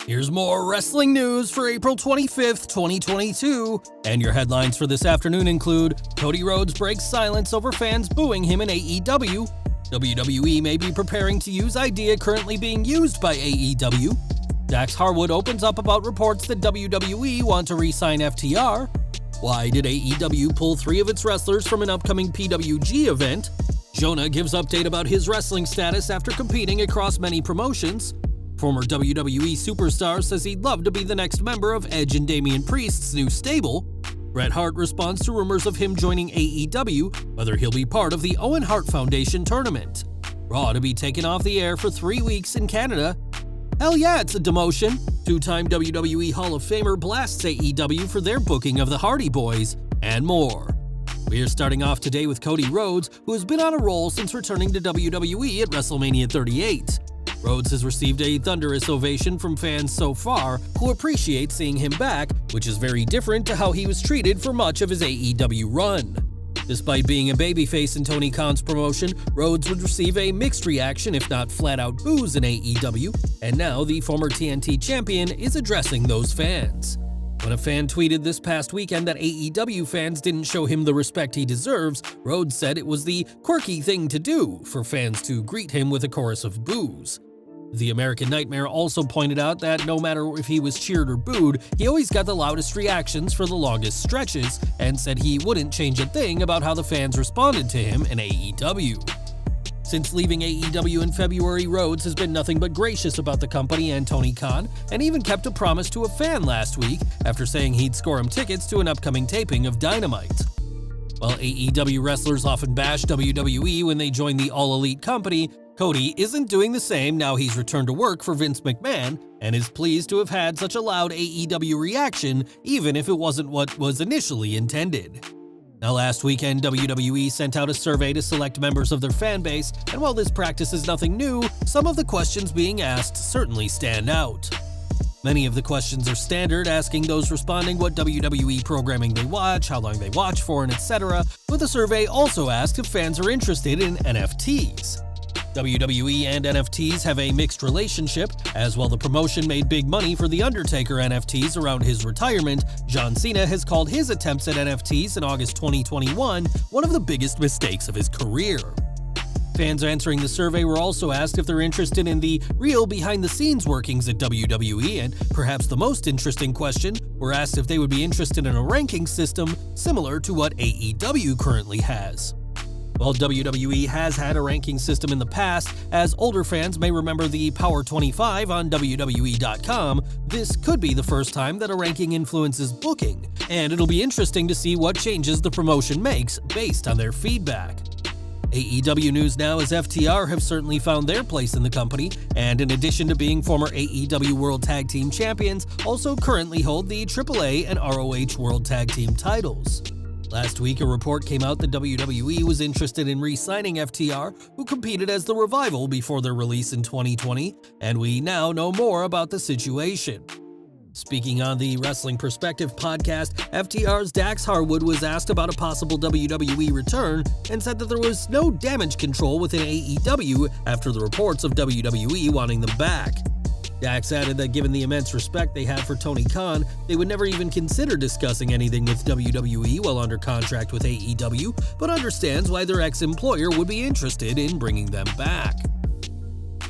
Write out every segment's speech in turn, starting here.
Here's more wrestling news for April 25th, 2022, and your headlines for this afternoon include Cody Rhodes breaks silence over fans booing him in AEW, WWE may be preparing to use idea currently being used by AEW, Dax Harwood opens up about reports that WWE want to re-sign FTR, why did AEW pull 3 of its wrestlers from an upcoming PWG event, Jonah gives update about his wrestling status after competing across many promotions, former WWE superstar says he'd love to be the next member of Edge and Damian Priest's new stable. Bret Hart responds to rumors of him joining AEW, whether he'll be part of the Owen Hart Foundation tournament. Raw to be taken off the air for 3 weeks in Canada. Hell yeah, it's a demotion. 2-time WWE Hall of Famer blasts AEW for their booking of the Hardy Boys, and more. We are starting off today with Cody Rhodes, who has been on a roll since returning to WWE at WrestleMania 38. Rhodes has received a thunderous ovation from fans so far, who appreciate seeing him back, which is very different to how he was treated for much of his AEW run. Despite being a babyface in Tony Khan's promotion, Rhodes would receive a mixed reaction if not flat-out boos in AEW, and now the former TNT champion is addressing those fans. When a fan tweeted this past weekend that AEW fans didn't show him the respect he deserves, Rhodes said it was the quirky thing to do for fans to greet him with a chorus of boos. The American Nightmare also pointed out that no matter if he was cheered or booed, he always got the loudest reactions for the longest stretches, and said he wouldn't change a thing about how the fans responded to him in AEW. Since leaving AEW in February, Rhodes has been nothing but gracious about the company and Tony Khan, and even kept a promise to a fan last week after saying he'd score him tickets to an upcoming taping of Dynamite. While AEW wrestlers often bash WWE when they join the All Elite company, Cody isn't doing the same now he's returned to work for Vince McMahon, and is pleased to have had such a loud AEW reaction, even if it wasn't what was initially intended. Now, last weekend, WWE sent out a survey to select members of their fan base, and while this practice is nothing new, some of the questions being asked certainly stand out. Many of the questions are standard, asking those responding what WWE programming they watch, how long they watch for, and etc., but the survey also asked if fans are interested in NFTs. WWE and NFTs have a mixed relationship, as while the promotion made big money for The Undertaker NFTs around his retirement, John Cena has called his attempts at NFTs in August 2021 one of the biggest mistakes of his career. Fans answering the survey were also asked if they're interested in the real behind-the-scenes workings at WWE, and perhaps the most interesting question, were asked if they would be interested in a ranking system similar to what AEW currently has. While WWE has had a ranking system in the past, as older fans may remember the Power 25 on WWE.com, this could be the first time that a ranking influences booking, and it'll be interesting to see what changes the promotion makes based on their feedback. AEW news now is FTR have certainly found their place in the company, and in addition to being former AEW World Tag Team Champions, also currently hold the AAA and ROH World Tag Team titles. Last week, a report came out that WWE was interested in re-signing FTR, who competed as the Revival before their release in 2020, and we now know more about the situation. Speaking on the Wrestling Perspective podcast, FTR's Dax Harwood was asked about a possible WWE return and said that there was no damage control within AEW after the reports of WWE wanting them back. Dax added that given the immense respect they have for Tony Khan, they would never even consider discussing anything with WWE while under contract with AEW, but understands why their ex-employer would be interested in bringing them back.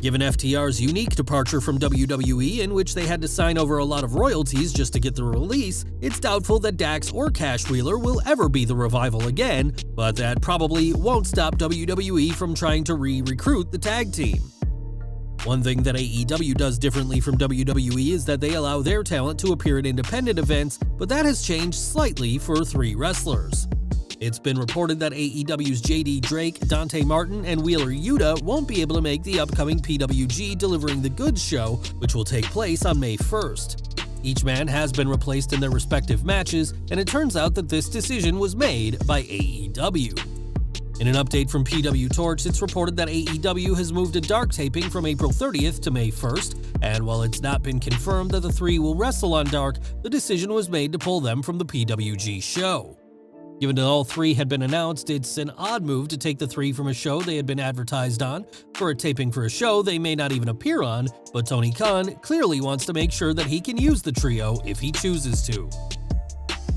Given FTR's unique departure from WWE, in which they had to sign over a lot of royalties just to get the release, it's doubtful that Dax or Cash Wheeler will ever be the Revival again, but that probably won't stop WWE from trying to re-recruit the tag team. One thing that AEW does differently from WWE is that they allow their talent to appear at independent events, but that has changed slightly for 3 wrestlers. It's been reported that AEW's JD Drake, Dante Martin, and Wheeler Yuta won't be able to make the upcoming PWG Delivering the Goods show, which will take place on May 1st. Each man has been replaced in their respective matches, and it turns out that this decision was made by AEW. In an update from PW Torch, it's reported that AEW has moved a Dark taping from April 30th to May 1st, and while it's not been confirmed that the 3 will wrestle on Dark, the decision was made to pull them from the PWG show. Given that all three had been announced, it's an odd move to take the three from a show they had been advertised on for a taping for a show they may not even appear on, but Tony Khan clearly wants to make sure that he can use the trio if he chooses to.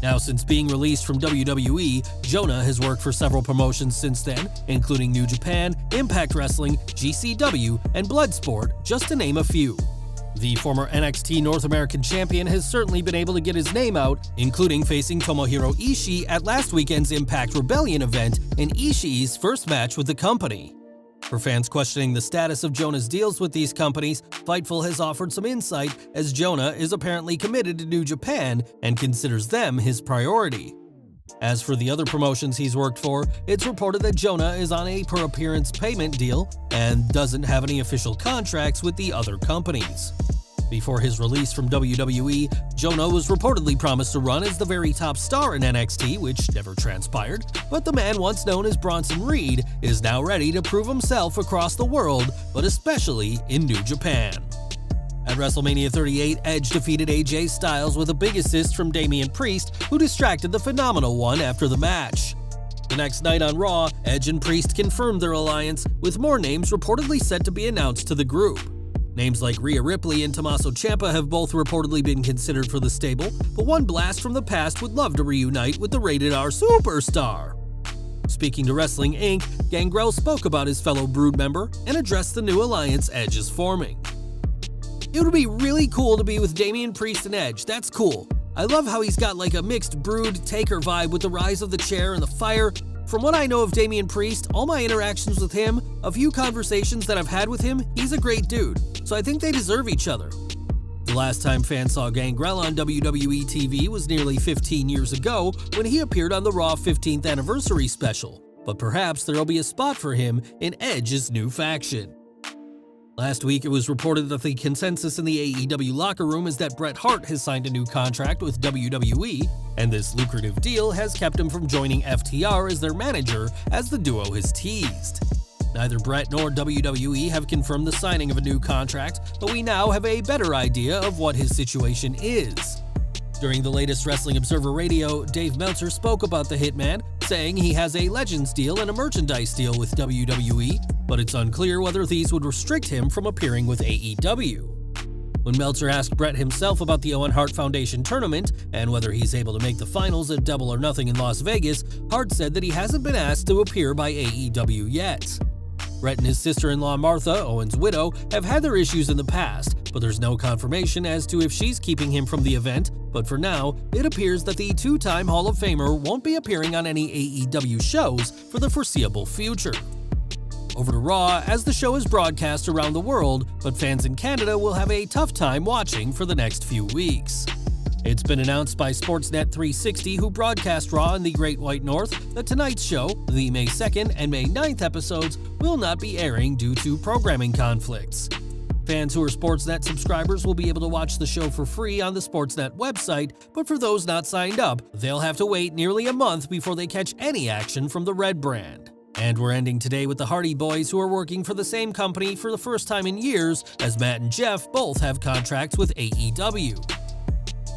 Now, since being released from WWE, Jonah has worked for several promotions since then, including New Japan, Impact Wrestling, GCW, and Bloodsport, just to name a few. The former NXT North American champion has certainly been able to get his name out, including facing Tomohiro Ishii at last weekend's Impact Rebellion event in Ishii's first match with the company. For fans questioning the status of Jonah's deals with these companies, Fightful has offered some insight, as Jonah is apparently committed to New Japan and considers them his priority. As for the other promotions he's worked for, it's reported that Jonah is on a per-appearance payment deal and doesn't have any official contracts with the other companies. Before his release from WWE, Jonah was reportedly promised to run as the very top star in NXT, which never transpired, but the man once known as Bronson Reed is now ready to prove himself across the world, but especially in New Japan. At WrestleMania 38, Edge defeated AJ Styles with a big assist from Damian Priest, who distracted the Phenomenal One after the match. The next night on Raw, Edge and Priest confirmed their alliance, with more names reportedly set to be announced to the group. Names like Rhea Ripley and Tommaso Ciampa have both reportedly been considered for the stable, but one blast from the past would love to reunite with the Rated R superstar. Speaking to Wrestling Inc., Gangrel spoke about his fellow Brood member and addressed the new alliance Edge is forming. "It would be really cool to be with Damian Priest and Edge, that's cool. I love how he's got like a mixed Brood Taker vibe with the rise of the chair and the fire. From what I know of Damian Priest, all my interactions with him, a few conversations that I've had with him, he's a great dude, so I think they deserve each other." The last time fans saw Gangrel on WWE TV was nearly 15 years ago when he appeared on the Raw 15th Anniversary special, but perhaps there'll be a spot for him in Edge's new faction. Last week, it was reported that the consensus in the AEW locker room is that Bret Hart has signed a new contract with WWE, and this lucrative deal has kept him from joining FTR as their manager, as the duo has teased. Neither Bret nor WWE have confirmed the signing of a new contract, but we now have a better idea of what his situation is. During the latest Wrestling Observer Radio, Dave Meltzer spoke about the Hitman, saying he has a Legends deal and a merchandise deal with WWE, but it's unclear whether these would restrict him from appearing with AEW. When Meltzer asked Bret himself about the Owen Hart Foundation tournament and whether he's able to make the finals at Double or Nothing in Las Vegas, Hart said that he hasn't been asked to appear by AEW yet. Bret and his sister-in-law Martha, Owen's widow, have had their issues in the past, but there's no confirmation as to if she's keeping him from the event, but for now, it appears that the two-time Hall of Famer won't be appearing on any AEW shows for the foreseeable future. Over to Raw, as the show is broadcast around the world, but fans in Canada will have a tough time watching for the next few weeks. It's been announced by Sportsnet 360, who broadcast Raw in the Great White North, that tonight's show, the May 2nd and May 9th episodes, will not be airing due to programming conflicts. Fans who are Sportsnet subscribers will be able to watch the show for free on the Sportsnet website, but for those not signed up, they'll have to wait nearly a month before they catch any action from the Red brand. And we're ending today with the Hardy Boys, who are working for the same company for the first time in years, as Matt and Jeff both have contracts with AEW.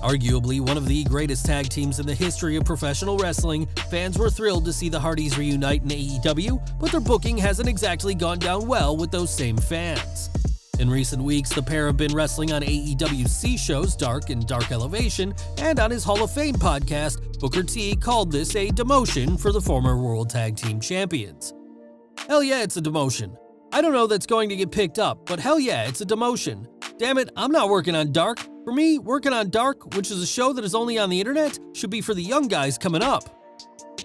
Arguably one of the greatest tag teams in the history of professional wrestling, fans were thrilled to see the Hardys reunite in AEW, but their booking hasn't exactly gone down well with those same fans. In recent weeks, the pair have been wrestling on AEW's C shows Dark and Dark Elevation, and on his Hall of Fame podcast, Booker T called this a demotion for the former World Tag Team Champions. Hell yeah, it's a demotion. I don't know that's going to get picked up, but hell yeah, it's a demotion. Damn it, I'm not working on Dark. For me, working on Dark, which is a show that is only on the internet, should be for the young guys coming up.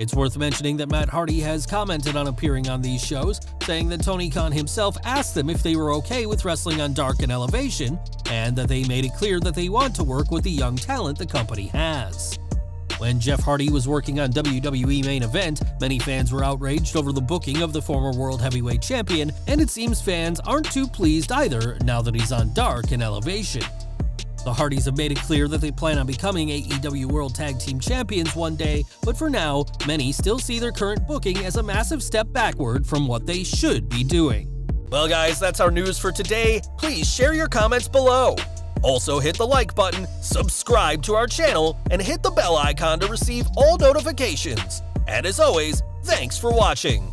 It's worth mentioning that Matt Hardy has commented on appearing on these shows, saying that Tony Khan himself asked them if they were okay with wrestling on Dark and Elevation, and that they made it clear that they want to work with the young talent the company has. When Jeff Hardy was working on WWE Main Event, many fans were outraged over the booking of the former World Heavyweight Champion, and it seems fans aren't too pleased either now that he's on Dark and Elevation. The Hardys have made it clear that they plan on becoming AEW World Tag Team Champions one day, but for now, many still see their current booking as a massive step backward from what they should be doing. Well guys, that's our news for today. Please share your comments below. Also hit the like button, subscribe to our channel, and hit the bell icon to receive all notifications. And as always, thanks for watching.